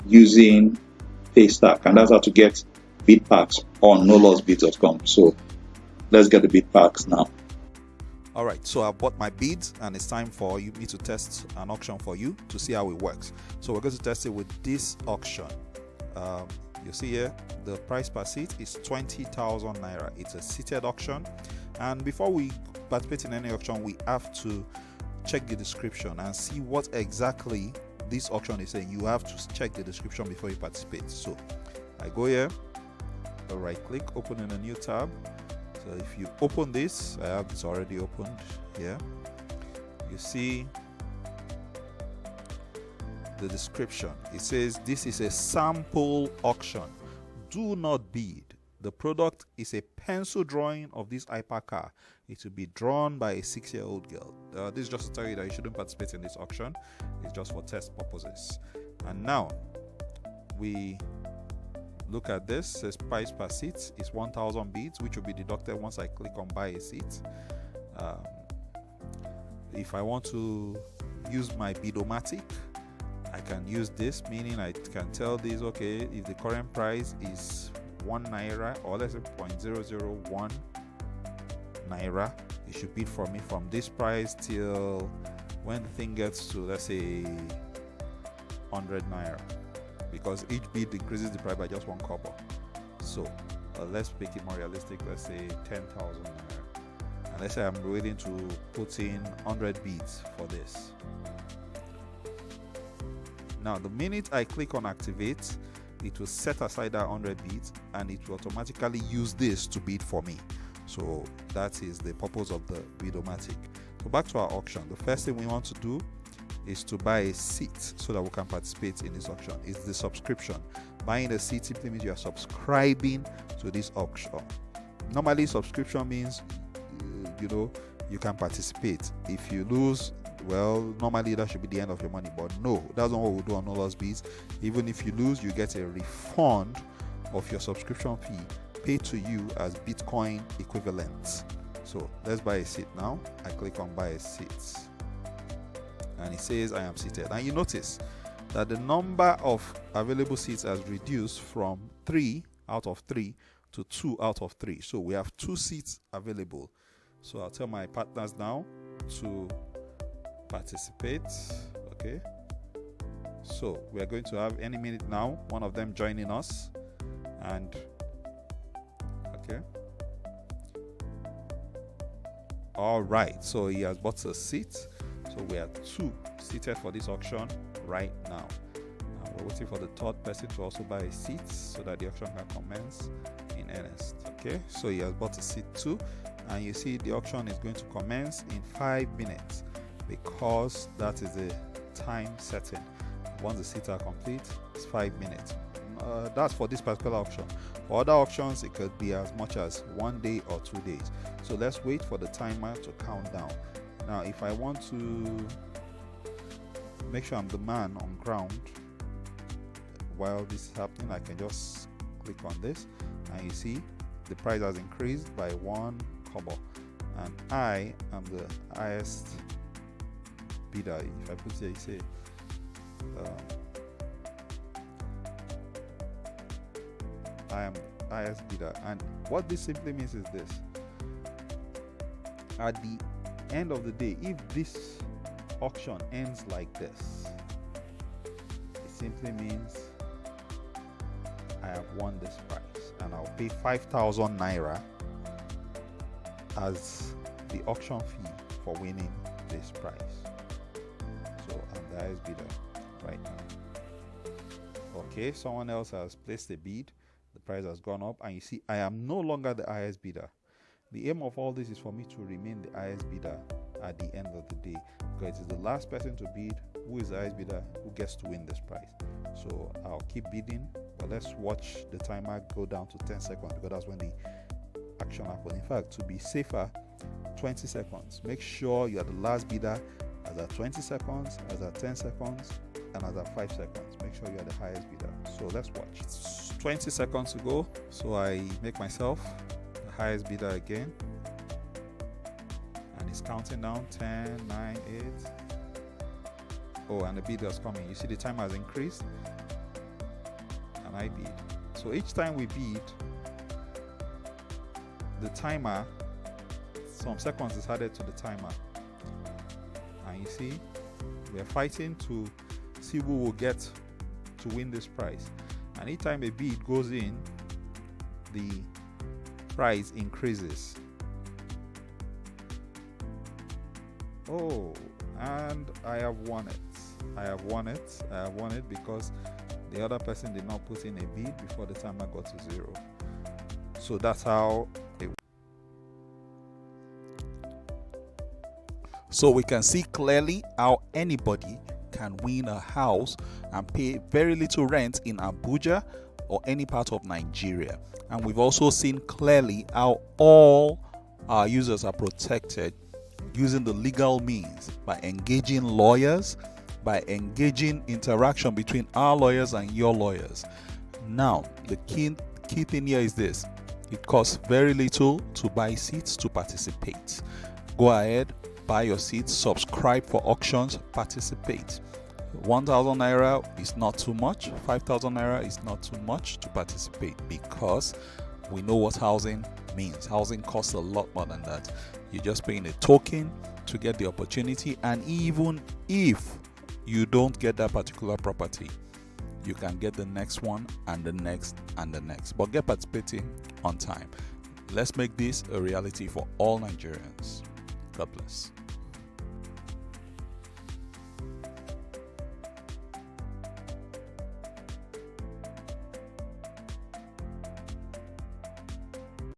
using Paystack, and that's how to get bid packs on nolossbids.com. So let's get the bid packs now. All right, so I bought my bids and it's time for me to test an auction for you to see how it works. So we're going to test it with this auction. You see here, the price per seat is 20,000 naira. It's a seated auction. And before we participate in any auction, we have to check the description and see what exactly this auction is saying. You have to check the description before you participate. So I go here, I right click, open in a new tab. So if you open this, I have this already opened here. You see the description. It says this is a sample auction. Do not bid. The product is a pencil drawing of this hypercar. It will be drawn by a 6-year-old girl. This is just to tell you that you shouldn't participate in this auction. It's just for test purposes. And now we look at this. It says price per seat is 1,000 bids, which will be deducted once I click on buy a seat. If I want to use my bidomatic, I can use this, meaning I can tell this, okay, if the current price is 1 naira, or let's say 0.001 naira, it should bid for me from this price till when the thing gets to, let's say, 100 naira, because each bid increases the price by just 1 kobo. So let's make it more realistic. Let's say 10,000 naira, and let's say I'm willing to put in 100 bids for this. Now the minute I click on activate, it will set aside that 100 bids and it will automatically use this to bid for me. So that is the purpose of the bidomatic. So back to our auction. The first thing we want to do is to buy a seat so that we can participate in this auction. It's the subscription. Buying a seat simply means you are subscribing to this auction. Normally subscription means you can participate. If you lose, well, normally that should be the end of your money, but no, that's not what we do on No Loss Bids. Even if you lose, you get a refund of your subscription fee paid to you as Bitcoin equivalent. So let's buy a seat now. I click on buy a seat and it says I am seated, and you notice that the number of available seats has reduced from 3 out of 3 to 2 out of 3. So we have 2 seats available. So I'll tell my partners now to participate. Okay, so we are going to have any minute now one of them joining us, and okay, all right, so he has bought a seat. So we are 2 seated for this auction right now, and we're waiting for the third person to also buy a seat so that the auction can commence in earnest. Okay, so he has bought a seat too, and you see the auction is going to commence in 5 minutes because that is the time setting. Once the seats are complete, it's 5 minutes. That's for this particular auction. For other auctions, it could be as much as 1 day or 2 days. So let's wait for the timer to count down. Now, if I want to make sure I'm the man on ground while this is happening, I can just click on this, and you see the price has increased by 1 kobo, and I am the highest bidder. If I put here, you say I am highest bidder, and what this simply means is this: at the end of the day, if this auction ends like this, it simply means I have won this price, and I'll pay 5,000 naira as the auction fee for winning this prize. So I'm the highest bidder right now. Okay, someone else has placed a bid, the price has gone up, and you see I am no longer the highest bidder. The aim of all this is for me to remain the highest bidder at the end of the day, because it is the last person to bid who is the highest bidder who gets to win this prize. So I'll keep bidding, but let's watch the timer go down to 10 seconds because that's when the action happens. In fact, to be safer, 20 seconds. Make sure you are the last bidder as at 20 seconds, as at 10 seconds, and as at 5 seconds. Make sure you are the highest bidder. So let's watch. It's 20 seconds to go. So I make myself the highest bidder again. And it's counting down 10, 9, 8. Oh, and the bidder's coming. You see the time has increased. I bid. So each time we bid, the timer, some seconds is added to the timer. And you see, we're fighting to see who will get to win this prize. And each time a bid goes in, the price increases. Oh, and I have won it. I have won it because the other person did not put in a bid before the timer got to 0. So that's how it. So we can see clearly how anybody can win a house and pay very little rent in Abuja or any part of Nigeria. And we've also seen clearly how all our users are protected using the legal means by engaging lawyers, by engaging interaction between our lawyers and your lawyers. Now, the key thing here is this: it costs very little to buy seats to participate. Go ahead, buy your seats, subscribe for auctions, participate. 1,000 naira is not too much, 5,000 naira is not too much to participate, because we know what housing means. Housing costs a lot more than that. You're just paying a token to get the opportunity, and even if you don't get that particular property, you can get the next one and the next and the next, but get participating on time. Let's make this a reality for all Nigerians. God bless.